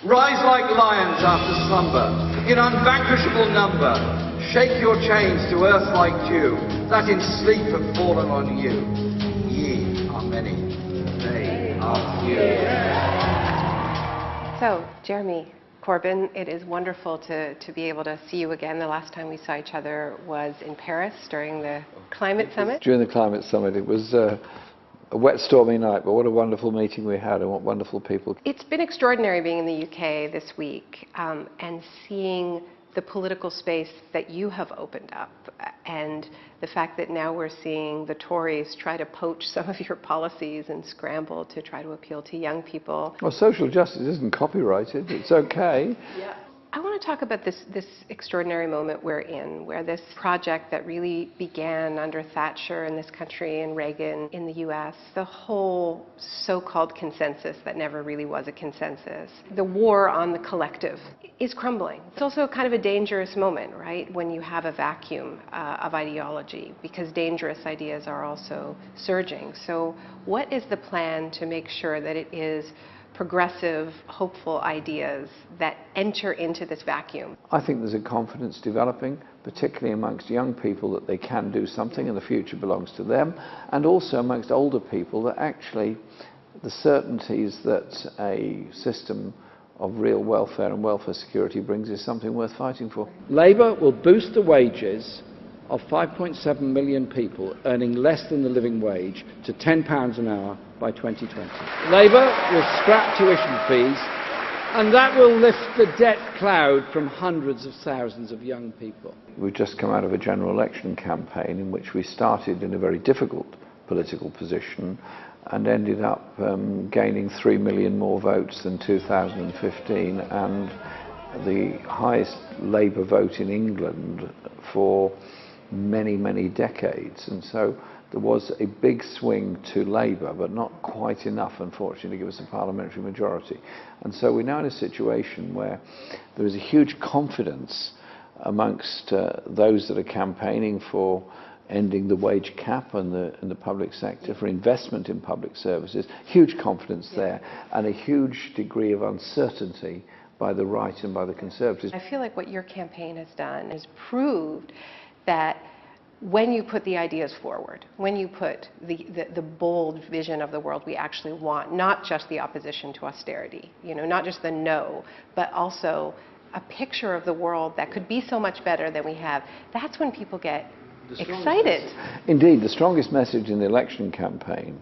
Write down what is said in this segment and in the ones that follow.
Rise like lions after slumber, in unvanquishable number. Shake your chains to earth like dew, that in sleep have fallen on you. Ye are many, they are few. So, Jeremy Korbin, it is wonderful to be able to see you again. The last time we saw each other was in Paris during the Climate Summit. During the Climate Summit. It was a wet, stormy night, but what a wonderful meeting we had and what wonderful people. It's been extraordinary being in the UK this week and seeing the political space that you have opened up, and the fact that now we're seeing the Tories try to poach some of your policies and scramble to try to appeal to young people. Well, social justice isn't copyrighted. It's okay. Yeah. I want to talk about this extraordinary moment we're in, where this project that really began under Thatcher in this country and Reagan in the US, the whole so-called consensus that never really was a consensus, the war on the collective is crumbling. It's also kind of a dangerous moment, right, when you have a vacuum of ideology, because dangerous ideas are also surging. So what is the plan to make sure that it is progressive, hopeful ideas that enter into this vacuum? I think there's a confidence developing, particularly amongst young people, that they can do something and the future belongs to them, and also amongst older people that actually the certainties that a system of real welfare and welfare security brings is something worth fighting for. Labour will boost the wages of 5.7 million people earning less than the living wage to £10 an hour by 2020. Labour will scrap tuition fees, and that will lift the debt cloud from hundreds of thousands of young people. We've just come out of a general election campaign in which we started in a very difficult political position and ended up gaining 3 million more votes than 2015 and the highest Labour vote in England for many, many decades. And so there was a big swing to Labour, but not quite enough, unfortunately, to give us a parliamentary majority. And so we're now in a situation where there is a huge confidence amongst those that are campaigning for ending the wage cap in the public sector, for investment in public services, huge confidence there, and a huge degree of uncertainty by the right and by the Conservatives. I feel like what your campaign has done is proved that when you put the ideas forward, when you put the bold vision of the world we actually want, not just the opposition to austerity, not just the no, but also a picture of the world that could be so much better than we have, that's when people get excited. Indeed, the strongest message in the election campaign,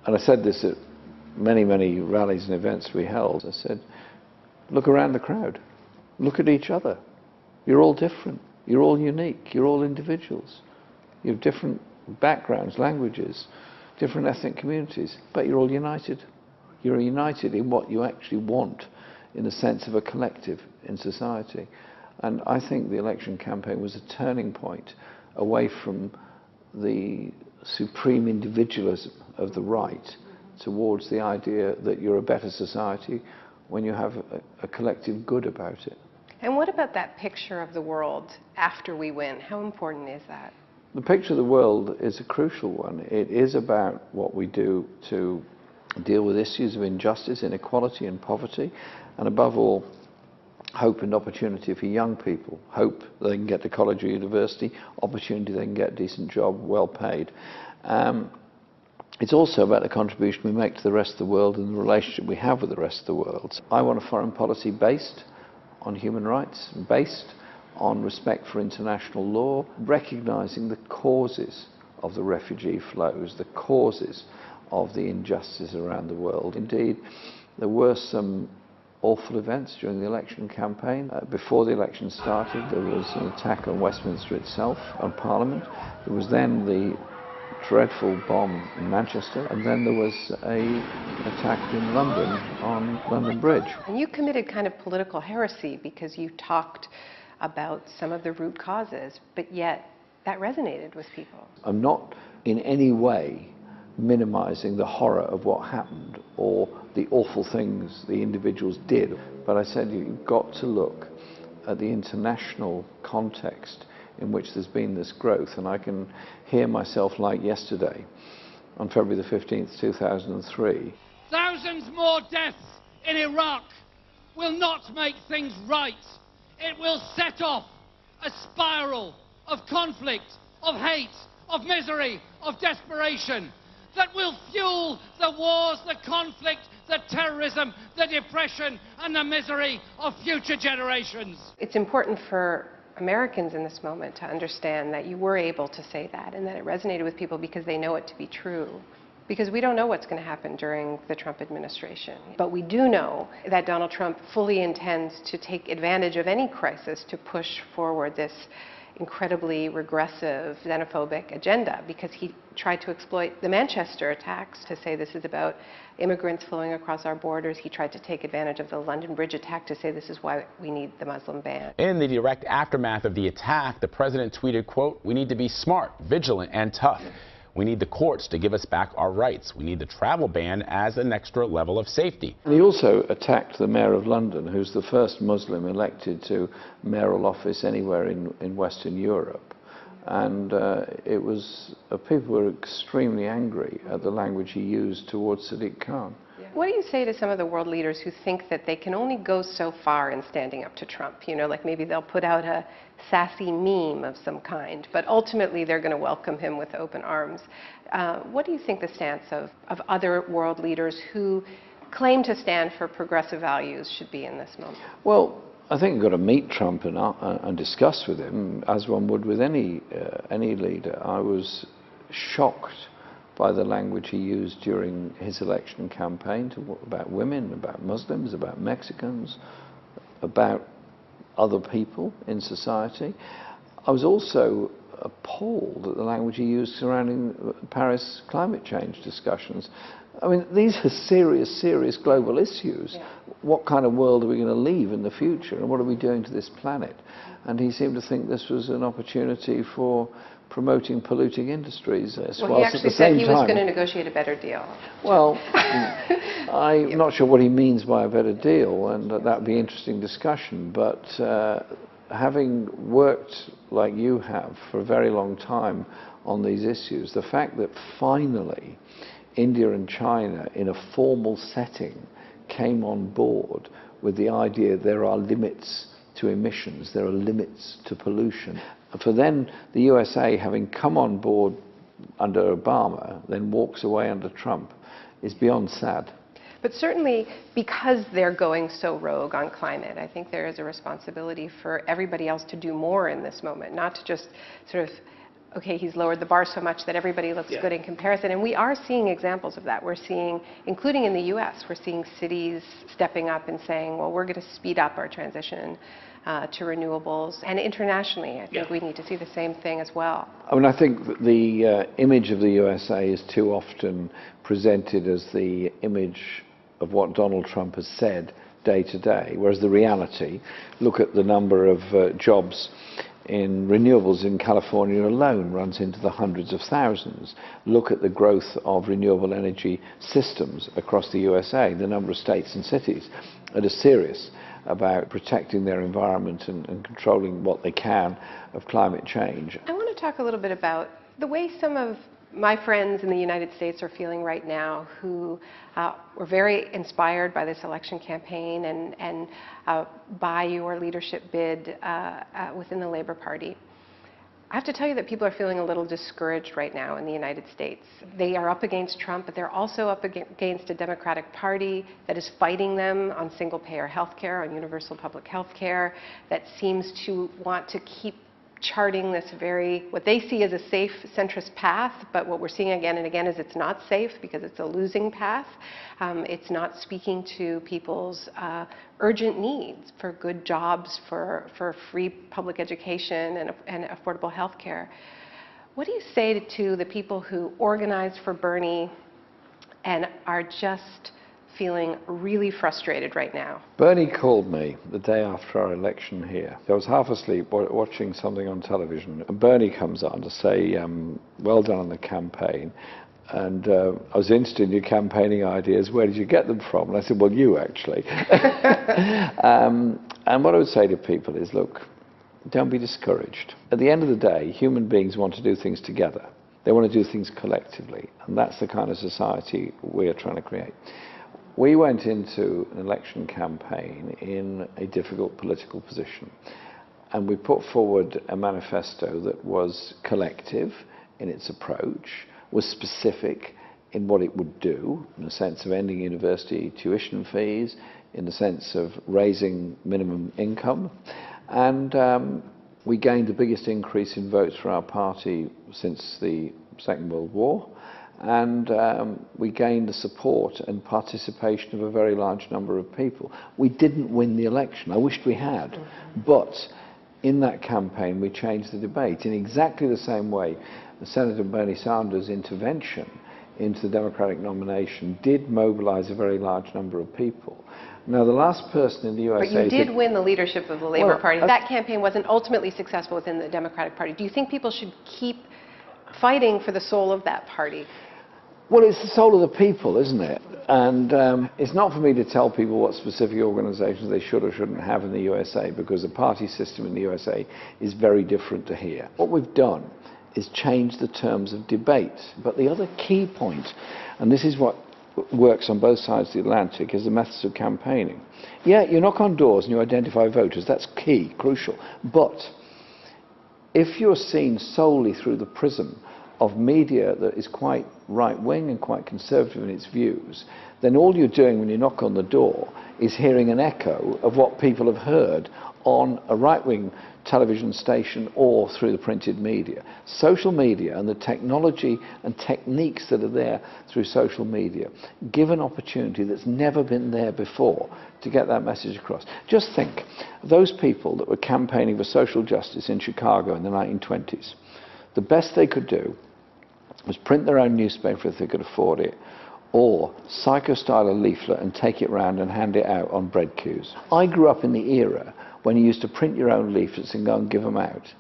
and I said this at many, many rallies and events we held, I said, look around the crowd, look at each other. You're all different. You're all unique, you're all individuals. You have different backgrounds, languages, different ethnic communities, but you're all united. You're united in what you actually want, in the sense of a collective in society. And I think the election campaign was a turning point away from the supreme individualism of the right towards the idea that you're a better society when you have a collective good about it. And what about that picture of the world after we win? How important is that? The picture of the world is a crucial one. It is about what we do to deal with issues of injustice, inequality and poverty, and above all, hope and opportunity for young people. Hope they can get to college or university, opportunity they can get a decent job, well paid. It's also about the contribution we make to the rest of the world and the relationship we have with the rest of the world. I want a foreign policy based on human rights, based on respect for international law, recognising the causes of the refugee flows, the causes of the injustice around the world. Indeed, there were some awful events during the election campaign. Before the election started, there was an attack on Westminster itself, on Parliament. There was then the dreadful bomb in Manchester, and then there was an attack in London on London Bridge. And you committed kind of political heresy because you talked about some of the root causes, but yet that resonated with people. I'm not in any way minimizing the horror of what happened or the awful things the individuals did, but I said you've got to look at the international context in which there's been this growth. And I can hear myself like yesterday, on February the 15th, 2003. Thousands more deaths in Iraq will not make things right. It will set off a spiral of conflict, of hate, of misery, of desperation that will fuel the wars, the conflict, the terrorism, the depression and the misery of future generations. It's important for Americans in this moment to understand that you were able to say that and that it resonated with people because they know it to be true. Because we don't know what's going to happen during the Trump administration. But we do know that Donald Trump fully intends to take advantage of any crisis to push forward this incredibly regressive, xenophobic agenda, because he tried to exploit the Manchester attacks to say this is about immigrants flowing across our borders. He tried to take advantage of the London Bridge attack to say this is why we need the Muslim ban. In the direct aftermath of the attack, the president tweeted, quote, "We need to be smart, vigilant, and tough. We need the courts to give us back our rights. We need the travel ban as an extra level of safety." And he also attacked the mayor of London, who's the first Muslim elected to mayoral office anywhere in Western Europe. And people were extremely angry at the language he used towards Sadiq Khan. What do you say to some of the world leaders who think that they can only go so far in standing up to Trump? You know, like maybe they'll put out a sassy meme of some kind, but ultimately they're going to welcome him with open arms. What do you think the stance of other world leaders who claim to stand for progressive values should be in this moment? Well, I think you've got to meet Trump and discuss with him, as one would with any leader. I was shocked by the language he used during his election campaign about women, about Muslims, about Mexicans, about other people in society. I was also appalled at the language he used surrounding Paris climate change discussions. I mean, these are serious, serious global issues. Yeah. What kind of world are we going to leave in the future, and what are we doing to this planet? And he seemed to think this was an opportunity for promoting polluting industries. Well, he actually said he was going to negotiate a better deal. Well, I'm not sure what he means by a better deal, and that would be an interesting discussion. But having worked like you have for a very long time on these issues, the fact that finally India and China, in a formal setting, came on board with the idea there are limits to emissions, there are limits to pollution. For then the USA, having come on board under Obama, then walks away under Trump, is beyond sad. But certainly, because they're going so rogue on climate, I think there is a responsibility for everybody else to do more in this moment, not to just sort of, okay, he's lowered the bar so much that everybody looks good in comparison. And we are seeing examples of that. We're seeing, including in the US, we're seeing cities stepping up and saying, well, we're going to speed up our transition to renewables. And internationally, I think we need to see the same thing as well. I mean, I think that the image of the USA is too often presented as the image of what Donald Trump has said day to day, whereas the reality, look at the number of jobs in renewables in California alone runs into the hundreds of thousands. Look at the growth of renewable energy systems across the USA, the number of states and cities that are serious about protecting their environment and controlling what they can of climate change. I want to talk a little bit about the way some of my friends in the United States are feeling right now, who were very inspired by this election campaign and by your leadership bid within the Labor Party. I have to tell you that people are feeling a little discouraged right now in the United States. They are up against Trump, but they're also up against a Democratic Party that is fighting them on single-payer health care, on universal public health care, that seems to want to keep charting this what they see as a safe centrist path, but what we're seeing again and again is it's not safe because it's a losing path. It's not speaking to people's urgent needs for good jobs, for free public education and affordable health care. What do you say to the people who organized for Bernie and are just feeling really frustrated right now? Bernie called me the day after our election here. I was half asleep watching something on television, and Bernie comes on to say, well done on the campaign. And I was interested in your campaigning ideas. Where did you get them from? And I said, well, you actually. And what I would say to people is, look, don't be discouraged. At the end of the day, human beings want to do things together. They want to do things collectively. And that's the kind of society we are trying to create. We went into an election campaign in a difficult political position, and we put forward a manifesto that was collective in its approach, was specific in what it would do, in the sense of ending university tuition fees, in the sense of raising minimum income, and we gained the biggest increase in votes for our party since the Second World War, and we gained the support and participation of a very large number of people. We didn't win the election. I wished we had, but in that campaign we changed the debate in exactly the same way Senator Bernie Sanders' intervention into the Democratic nomination did mobilize a very large number of people. Now, the last person in the USA... But you did win the leadership of the Labour Party. That campaign wasn't ultimately successful within the Democratic Party. Do you think people should keep fighting for the soul of that party? Well, it's the soul of the people, isn't it? And it's not for me to tell people what specific organizations they should or shouldn't have in the USA, because the party system in the USA is very different to here. What we've done is change the terms of debate. But the other key point, and this is what works on both sides of the Atlantic, is the methods of campaigning. Yeah, you knock on doors and you identify voters. That's key, crucial. But if you're seen solely through the prism of media that is quite right-wing and quite conservative in its views, then all you're doing when you knock on the door is hearing an echo of what people have heard on a right-wing television station or through the printed media. Social media and the technology and techniques that are there through social media give an opportunity that's never been there before to get that message across. Just think of those people that were campaigning for social justice in Chicago in the 1920s. The best they could do was print their own newspaper if they could afford it, or psycho-style a leaflet and take it round and hand it out on bread queues. I grew up in the era when you used to print your own leaflets and go and give them out.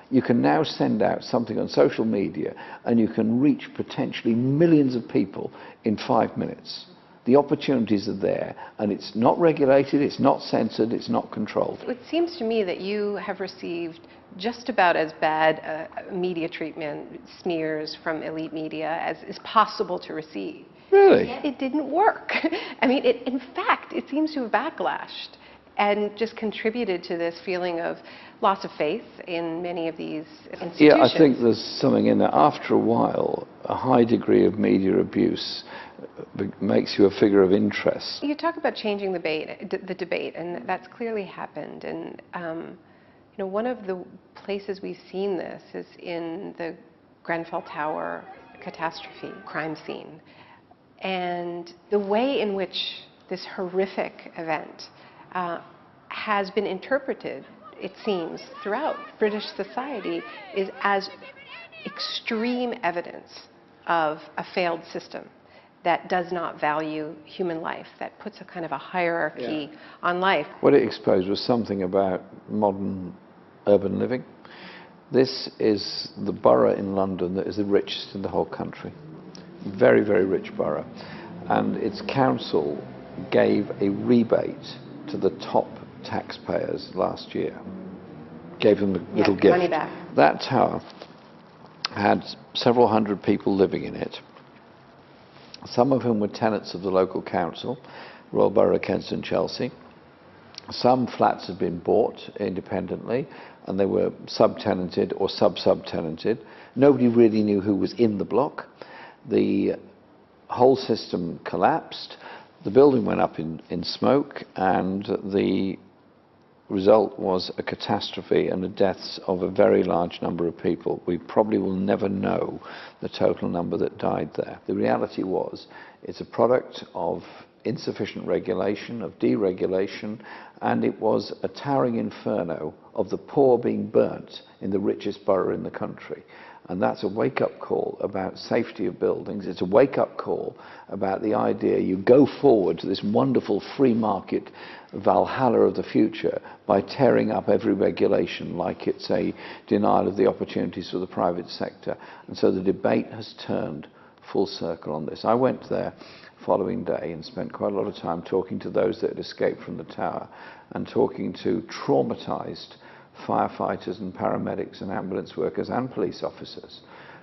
You can now send out something on social media and you can reach potentially millions of people in 5 minutes. The opportunities are there, and it's not regulated, it's not censored, it's not controlled. It seems to me that you have received just about as bad media treatment, smears from elite media, as is possible to receive. Really? It didn't work. I mean, in fact, it seems to have backlashed and just contributed to this feeling of loss of faith in many of these institutions. Yeah, I think there's something in there. After a while, a high degree of media abuse makes you a figure of interest. You talk about changing the debate, and that's clearly happened. And you know, one of the places we've seen this is in the Grenfell Tower catastrophe crime scene, and the way in which this horrific event has been interpreted, it seems, throughout British society, is as extreme evidence of a failed system that does not value human life, that puts a kind of a hierarchy on life. What it exposed was something about modern urban living. This is the borough in London that is the richest in the whole country. Very, very rich borough. And its council gave a rebate to the top taxpayers last year. Gave them a little gift. Money back. That tower had several hundred people living in it, some of whom were tenants of the local council, Royal Borough of Kensington, Chelsea. Some flats had been bought independently and they were subtenanted or sub-subtenanted. Nobody really knew who was in the block. The whole system collapsed. The building went up in smoke, and the result was a catastrophe and the deaths of a very large number of people. We probably will never know the total number that died there. The reality was, it's a product of insufficient regulation, of deregulation, and it was a towering inferno of the poor being burnt in the richest borough in the country. And that's a wake-up call about safety of buildings. It's a wake-up call about the idea you go forward to this wonderful free market Valhalla of the future by tearing up every regulation like it's a denial of the opportunities for the private sector. And so the debate has turned full circle on this. I went there following day and spent quite a lot of time talking to those that had escaped from the tower and talking to traumatized firefighters and paramedics and ambulance workers and police officers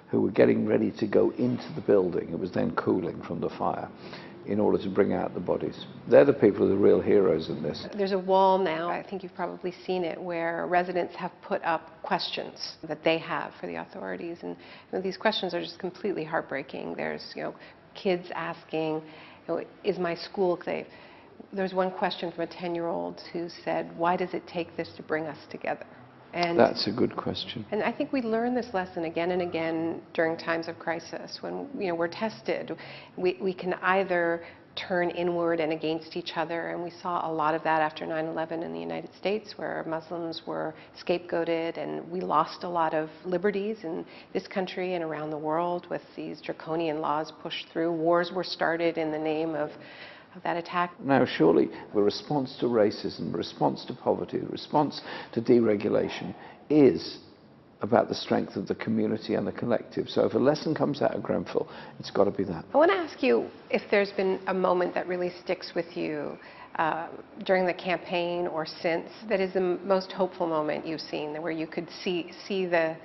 who were getting ready to go into the building. It was then cooling from the fire, in order to bring out the bodies. They're the people who are the real heroes in this. There's a wall now, I think you've probably seen it, where residents have put up questions that they have for the authorities. And these questions are just completely heartbreaking. There's, kids asking, is my school safe? There's one question from a 10-year-old who said, why does it take this to bring us together? And that's a good question. And I think we learn this lesson again and again during times of crisis. When we're tested, we can either turn inward and against each other, and we saw a lot of that after 9/11 in the United States, where Muslims were scapegoated, and we lost a lot of liberties in this country and around the world with these draconian laws pushed through. Wars were started in the name of that attack. Now, surely the response to racism, the response to poverty, the response to deregulation is about the strength of the community and the collective. So if a lesson comes out of Grenfell, it's got to be that. I want to ask you if there's been a moment that really sticks with you during the campaign or since, that is the most hopeful moment you've seen, where you could see the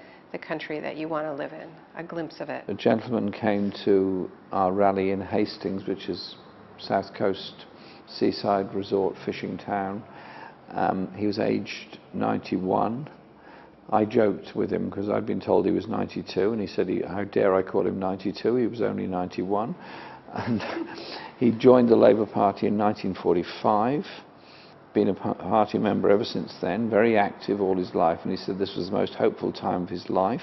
country that you want to live in, a glimpse of it. A gentleman came to our rally in Hastings, which is South Coast seaside resort fishing town. He was aged 91. I joked with him because I'd been told he was 92, and he said, how dare I call him 92, he was only 91. And he joined the Labour Party in 1945, been a party member ever since then, very active all his life, and he said this was the most hopeful time of his life.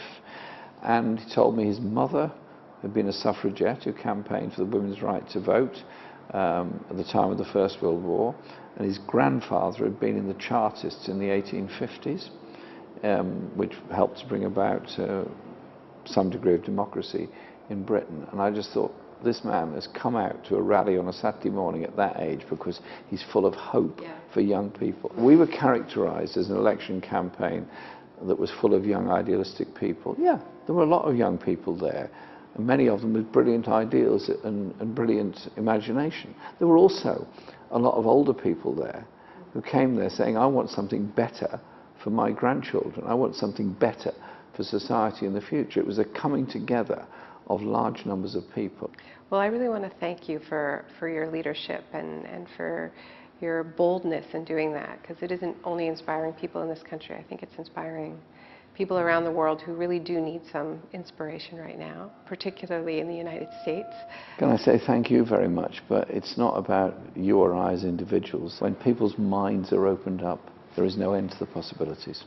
And he told me his mother had been a suffragette who campaigned for the women's right to vote at the time of the First World War, and his grandfather had been in the Chartists in the 1850s, which helped to bring about some degree of democracy in Britain. And I just thought, this man has come out to a rally on a Saturday morning at that age because he's full of hope for young people. We were characterized as an election campaign that was full of young idealistic people. Yeah, there were a lot of young people there, and many of them with brilliant ideals and brilliant imagination. There were also a lot of older people there who came there saying, I want something better for my grandchildren. I want something better for society in the future. It was a coming together of large numbers of people. Well, I really want to thank you for your leadership and for your boldness in doing that, because it isn't only inspiring people in this country. I think it's inspiring people around the world who really do need some inspiration right now, particularly in the United States. Can I say thank you very much, but it's not about you or I as individuals. When people's minds are opened up, there is no end to the possibilities.